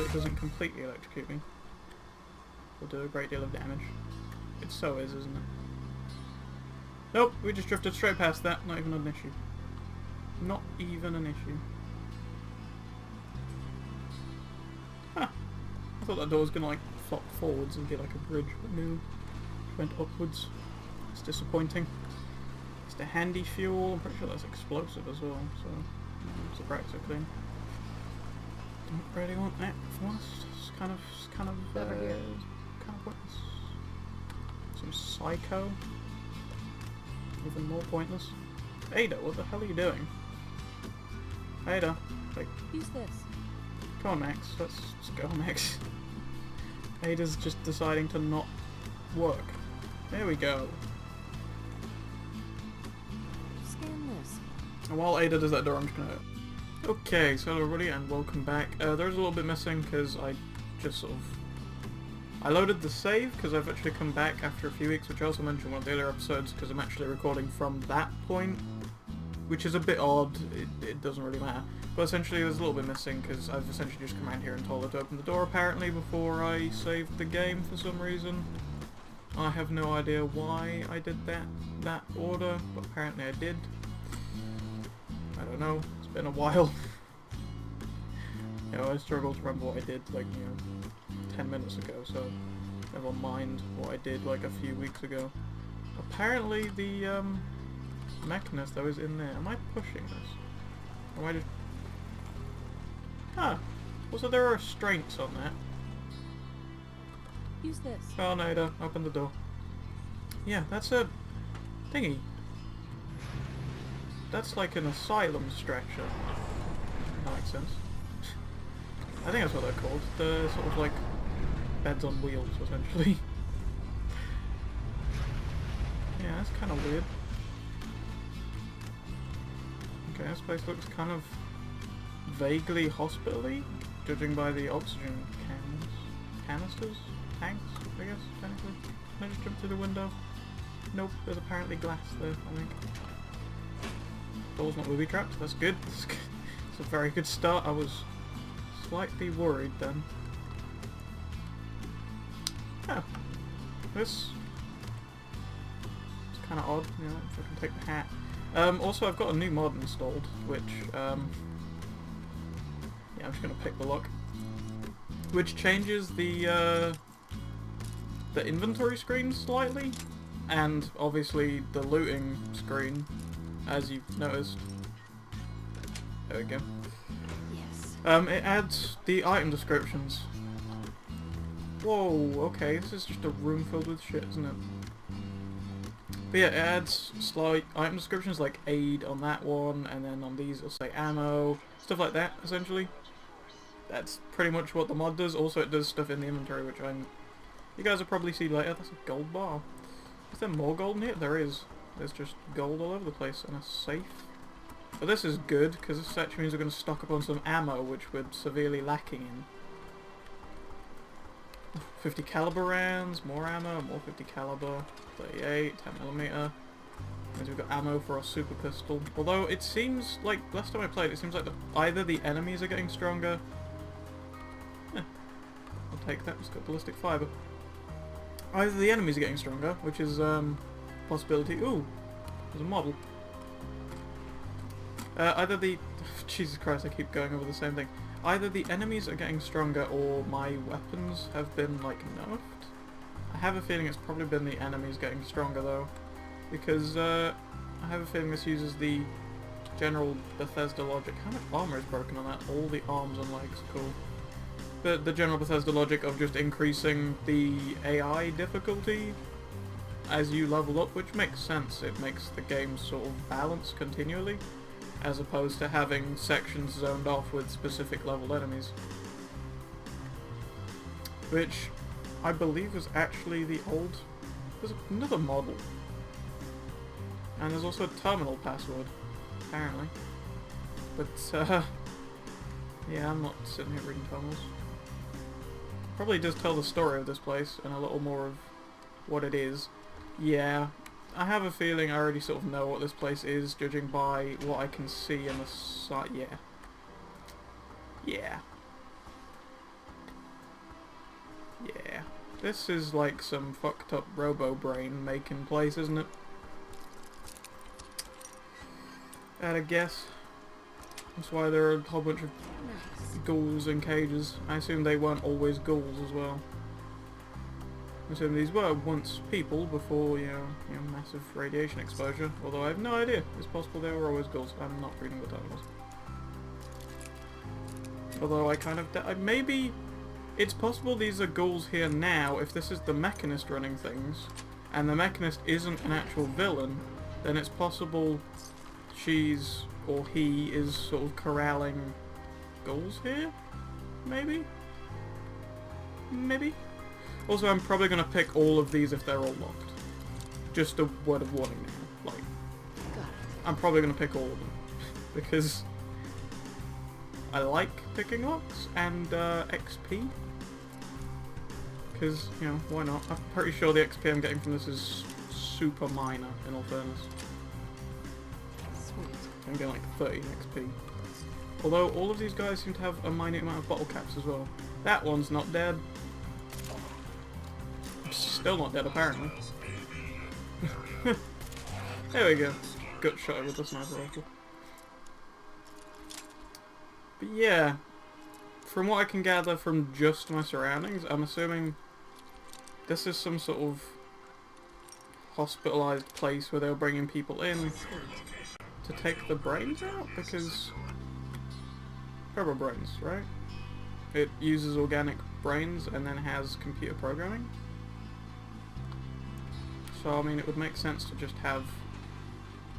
so it doesn't completely electrocute me. Will do a great deal of damage. It so is, isn't it? Nope, we just drifted straight past that. Not even an issue. Not even an issue. Huh. I thought that door was gonna like flop forwards and be like a bridge, but no. It went upwards. It's disappointing. It's the handy fuel. I'm pretty sure that's explosive as well, so it's practically. Don't really want that fast. It's kind of pointless. Some psycho. Even more pointless. Ada, what the hell are you doing? Ada, like, use this. Come on, Max. Let's go, Max. Ada's just deciding to not work. There we go. Scan this. And while Ada does that door, I'm just gonna... Okay, so hello everybody and welcome back. There's a little bit missing because I just sort of... I loaded the save because I've actually come back after a few weeks, which I also mentioned in one of the earlier episodes, because I'm actually recording from that point, which is a bit odd. It doesn't really matter. But essentially there's a little bit missing because I've essentially just come around here and told her to open the door apparently before I saved the game for some reason. I have no idea why I did that order, but apparently I did. I don't know. It's been a while. You know, I struggle to remember what I did, like, 10 minutes ago, so never mind what I did, like, a few weeks ago. Apparently the, mechanist that was in there... Am I pushing this? Or am I just... Ah! Also, there are restraints on that. Use this. Oh, no, Ada, open the door. Yeah, that's a... thingy. That's like an asylum stretcher. That makes sense. I think that's what they're called. The sort of like beds on wheels, essentially. Yeah, that's kind of weird. Okay, this place looks kind of vaguely hospital-y, judging by the oxygen canisters? Tanks, I guess, technically. Can I just jump through the window? Nope, there's apparently glass there, I think. Door's not booby-trapped, that's good. It's a very good start. I was slightly worried then. Oh. This... it's kind of odd, if I can take the hat. Also, I've got a new mod installed, which, yeah, I'm just going to pick the lock. Which changes the inventory screen slightly, and obviously the looting screen, as you've noticed. There we go. Yes. It adds the item descriptions. Whoa, okay, this is just a room filled with shit, isn't it? But yeah, it adds slight item descriptions like aid on that one, and then on these it'll say ammo, stuff like that, essentially. That's pretty much what the mod does. Also, it does stuff in the inventory, which you guys will probably see later. That's a gold bar. Is there more gold in here? There is. There's just gold all over the place, and a safe. But this is good, because this actually means we're going to stock up on some ammo, which we're severely lacking in. 50 caliber rounds, more ammo, more 50 caliber, 38, 10mm. Means we've got ammo for our super pistol. Although it seems like, last time I played, it seems like either the enemies are getting stronger. I'll take that, it's got ballistic fiber. Either the enemies are getting stronger, which is possibility. Ooh, there's a model. Either the... Jesus Christ, I keep going over the same thing. Either the enemies are getting stronger or my weapons have been, like, nerfed. I have a feeling it's probably been the enemies getting stronger, though. Because, I have a feeling this uses the general Bethesda logic. How much armor is broken on that? All the arms and legs, cool. The general Bethesda logic of just increasing the AI difficulty as you level up, which makes sense. It makes the game sort of balance continually, as opposed to having sections zoned off with specific leveled enemies. Which I believe was actually the old... There's another model. And there's also a terminal password, apparently. But, yeah, I'm not sitting here reading terminals. Probably does tell the story of this place and a little more of what it is. Yeah, I have a feeling I already sort of know what this place is, judging by what I can see in the site. Yeah. Yeah. This is like some fucked up Robobrain making place, isn't it? At a guess. That's why there are a whole bunch of Nice. ghouls in cages. I assume they weren't always ghouls as well. I assume these were once people before, you know, massive radiation exposure. Although I have no idea. It's possible they were always ghouls. I'm not reading the titles. Although I kind of... maybe... It's possible these are ghouls here now if this is the Mechanist running things, and the Mechanist isn't an actual villain, then it's possible she's, or he is sort of corralling ghouls here? Maybe? Maybe? Also, I'm probably going to pick all of these if they're all locked. Just a word of warning now. Like, Got it. I'm probably going to pick all of them. Because I like picking locks and XP. Because, you know, why not? I'm pretty sure the XP I'm getting from this is super minor, in all fairness. Sweet. I'm getting like 13 XP. Although all of these guys seem to have a minute amount of bottle caps as well. That one's not dead. Still not dead, apparently. There we go. Gut shot with the sniper rifle. But yeah, from what I can gather from just my surroundings, I'm assuming this is some sort of hospitalized place where they're bringing people in to take the brains out, because Robobrains, right? It uses organic brains and then has computer programming. So, I mean, it would make sense to just have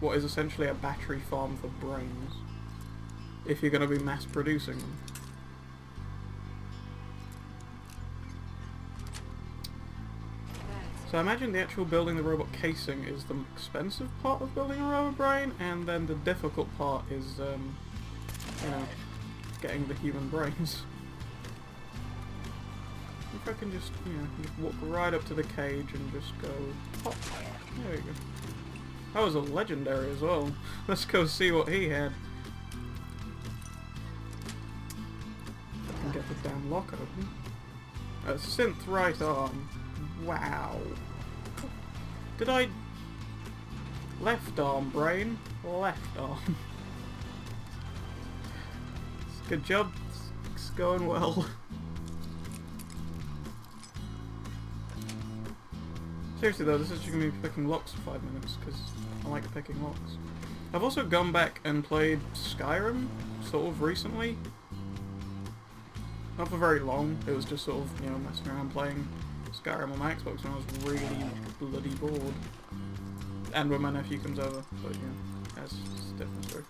what is essentially a battery farm for brains, if you're going to be mass producing them. So I imagine the actual building the robot casing is the expensive part of building a Robobrain, and then the difficult part is, you know, getting the human brains. If I can just, you know, just walk right up to the cage and just go pop. There we go. That was a legendary as well. Let's go see what he had. I can get the damn lock open. A synth right arm. Wow. Did I... Left arm, brain. Left arm. Good job. It's going well. Seriously though, this is just going to be picking locks for 5 minutes, because I like picking locks. I've also gone back and played Skyrim, sort of recently. Not for very long, it was just sort of, you know, messing around playing Skyrim on my Xbox when I was really bloody bored. And when my nephew comes over, but yeah, that's a different story.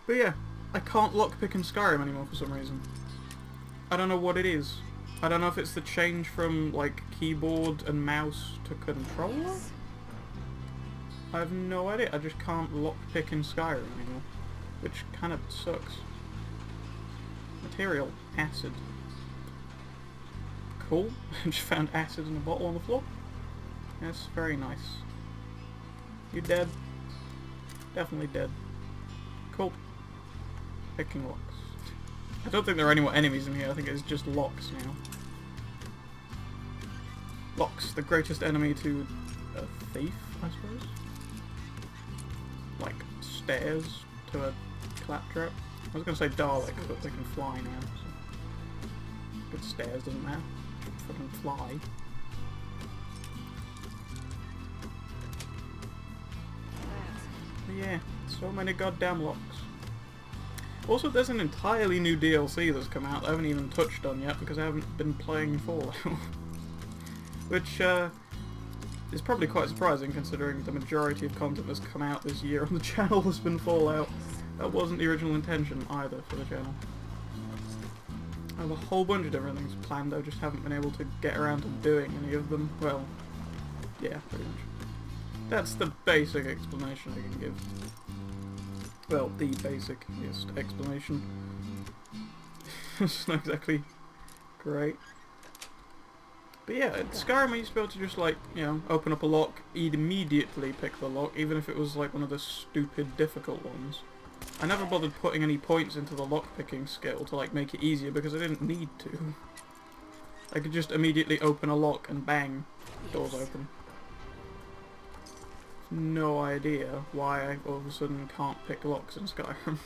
But yeah, I can't lockpick in Skyrim anymore for some reason. I don't know what it is. I don't know if it's the change from, like, keyboard and mouse to controller? I have no idea. I just can't lockpick in Skyrim anymore. Which kind of sucks. Material. Acid. Cool. I just found acid in a bottle on the floor. That's very nice. You dead? Definitely dead. Cool. Picking locks. I don't think there are any more enemies in here, I think it's just locks now. Locks, the greatest enemy to a thief, I suppose? Like, stairs to a claptrap? I was going to say Dalek, but they can fly now, so... Good stairs, doesn't matter. Fucking fly. But yeah, so many goddamn locks. Also, there's an entirely new DLC that's come out that I haven't even touched on yet because I haven't been playing Fallout. Which, is probably quite surprising considering the majority of content that's come out this year on the channel has been Fallout. That wasn't the original intention either for the channel. I have a whole bunch of different things planned, I just haven't been able to get around to doing any of them. Well, yeah, pretty much. That's the basic explanation I can give. Well, the basicest explanation. It's not exactly great. But yeah, at Skyrim I used to be able to just, like, you know, open up a lock, immediately pick the lock, even if it was like one of the stupid difficult ones. I never bothered putting any points into the lock picking skill to, like, make it easier because I didn't need to. I could just immediately open a lock and bang, doors Yes. open. No idea why I all of a sudden can't pick locks in Skyrim.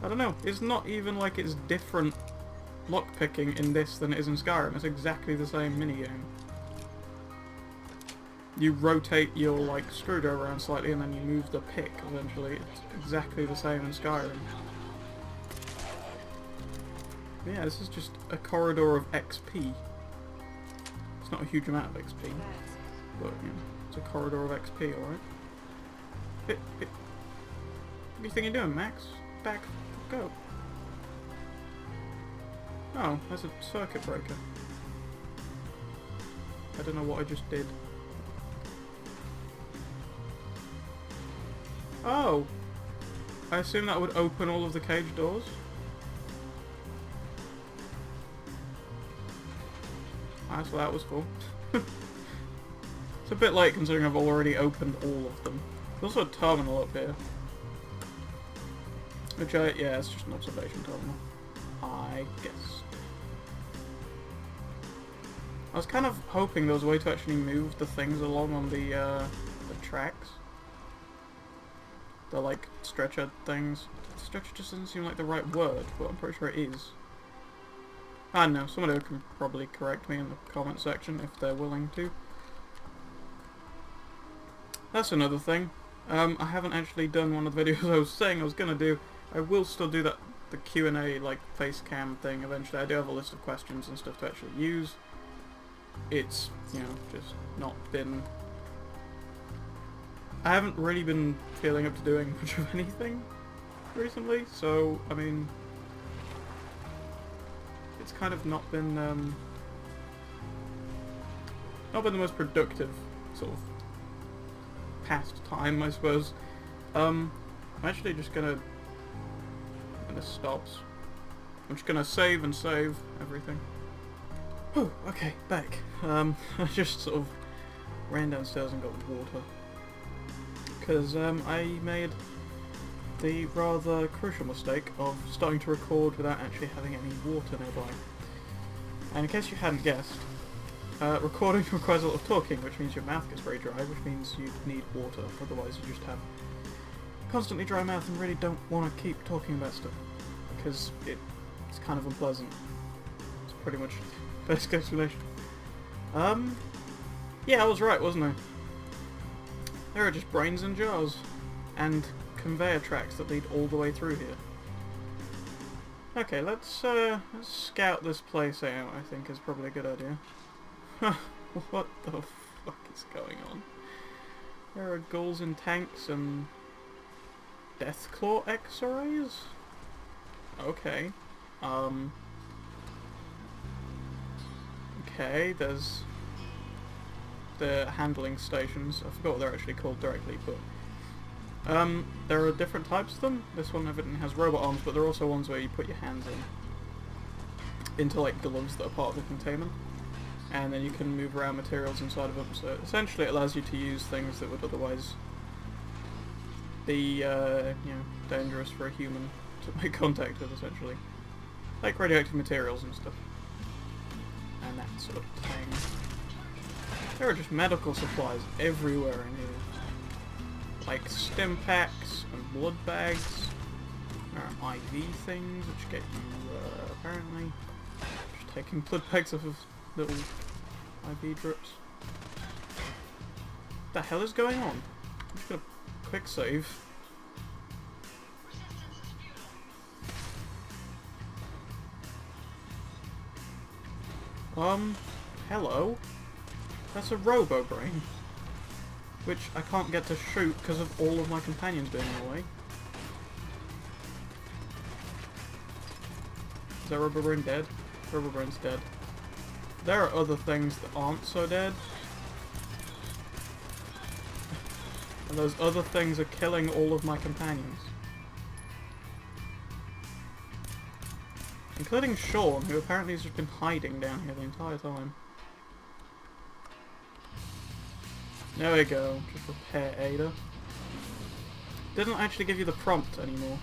I don't know, it's not even like it's different lockpicking in this than it is in Skyrim. It's exactly the same minigame. You rotate your like screwdriver around slightly and then you move the pick eventually. It's exactly the same in Skyrim. Yeah, this is just a corridor of XP. It's not a huge amount of XP, but you know, it's a corridor of XP, alright? What do you think you're doing, Max? Back, go. Oh, that's a circuit breaker. I don't know what I just did. Oh! I assume that would open all of the cage doors? That's what that was for. It's a bit late considering I've already opened all of them. There's also a terminal up here. Which yeah, it's just an observation terminal. I guess. I was kind of hoping there was a way to actually move the things along on the tracks. The like stretcher things. Stretcher just doesn't seem like the right word, but I'm pretty sure it is. I don't know, somebody can probably correct me in the comment section if they're willing to. That's another thing. I haven't actually done one of the videos I was saying I was gonna do. I will still do that, the Q&A like face cam thing eventually. I do have a list of questions and stuff to actually use. It's, you know, just not been... I haven't really been feeling up to doing much of anything recently, so, I mean... It's kind of not been the most productive sort of pastime, I suppose. I'm actually just gonna... when this stops, I'm just gonna save and save everything. Oh, okay, back. I just sort of ran downstairs and got water. Because I made the rather crucial mistake of starting to record without actually having any water nearby. And in case you hadn't guessed, recording requires a lot of talking, which means your mouth gets very dry, which means you need water, otherwise you just have constantly dry mouth and really don't want to keep talking about stuff, because it's kind of unpleasant. It's pretty much the best explanation. Yeah, I was right, wasn't I? There are just brains in jars, and conveyor tracks that lead all the way through here. Okay, let's scout this place out, I think is probably a good idea. What the fuck is going on? There are ghouls in tanks and Deathclaw X-rays? Okay. Okay, there's the handling stations. I forgot what they're actually called directly, but there are different types of them. This one evidently has robot arms, but there are also ones where you put your hands into like gloves that are part of the containment, and then you can move around materials inside of them. So essentially, it allows you to use things that would otherwise be, you know, dangerous for a human to make contact with, essentially, like radioactive materials and stuff, and that sort of thing. There are just medical supplies everywhere in here. Like stim packs and blood bags. There are IV things which get you, apparently, just taking blood bags off of little IV drips. What the hell is going on? I'm just gonna quick save. Hello? That's a Robobrain, which I can't get to shoot because of all of my companions being in the way. Is that Robobrain dead? Robobrain's dead. There are other things that aren't so dead. And those other things are killing all of my companions. Including Sean, who apparently has just been hiding down here the entire time. There we go, just repair Ada. Didn't actually give you the prompt anymore,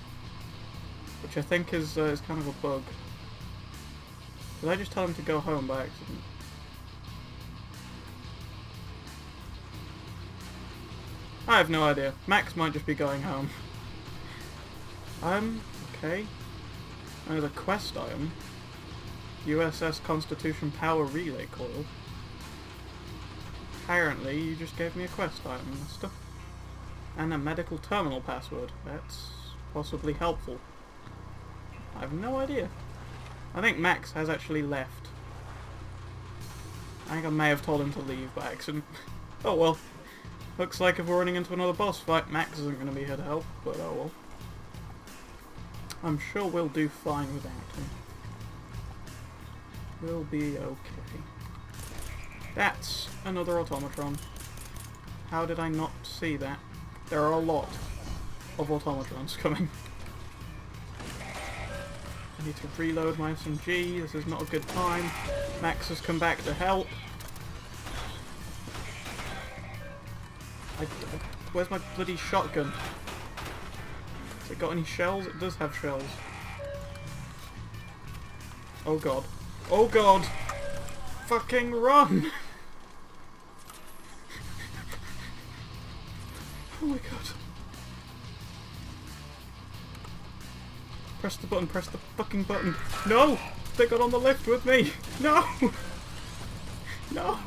which I think is kind of a bug. Did I just tell him to go home by accident? I have no idea. Max might just be going home. Okay. There's a quest item. USS Constitution Power Relay Coil. Apparently, you just gave me a quest item, mister. And a medical terminal password. That's possibly helpful. I have no idea. I think Max has actually left. I think I may have told him to leave by accident. Oh well. Looks like if we're running into another boss fight, Max isn't going to be here to help, but oh well. I'm sure we'll do fine without him. We'll be okay. That's another automatron. How did I not see that? There are a lot of automatrons coming. I need to reload my SMG. This is not a good time. Max has come back to help. Where's my bloody shotgun? Has it got any shells? It does have shells. Oh god. Oh god! Fucking run! Oh my god. Press the button, press the fucking button. No! They got on the lift with me! No! No!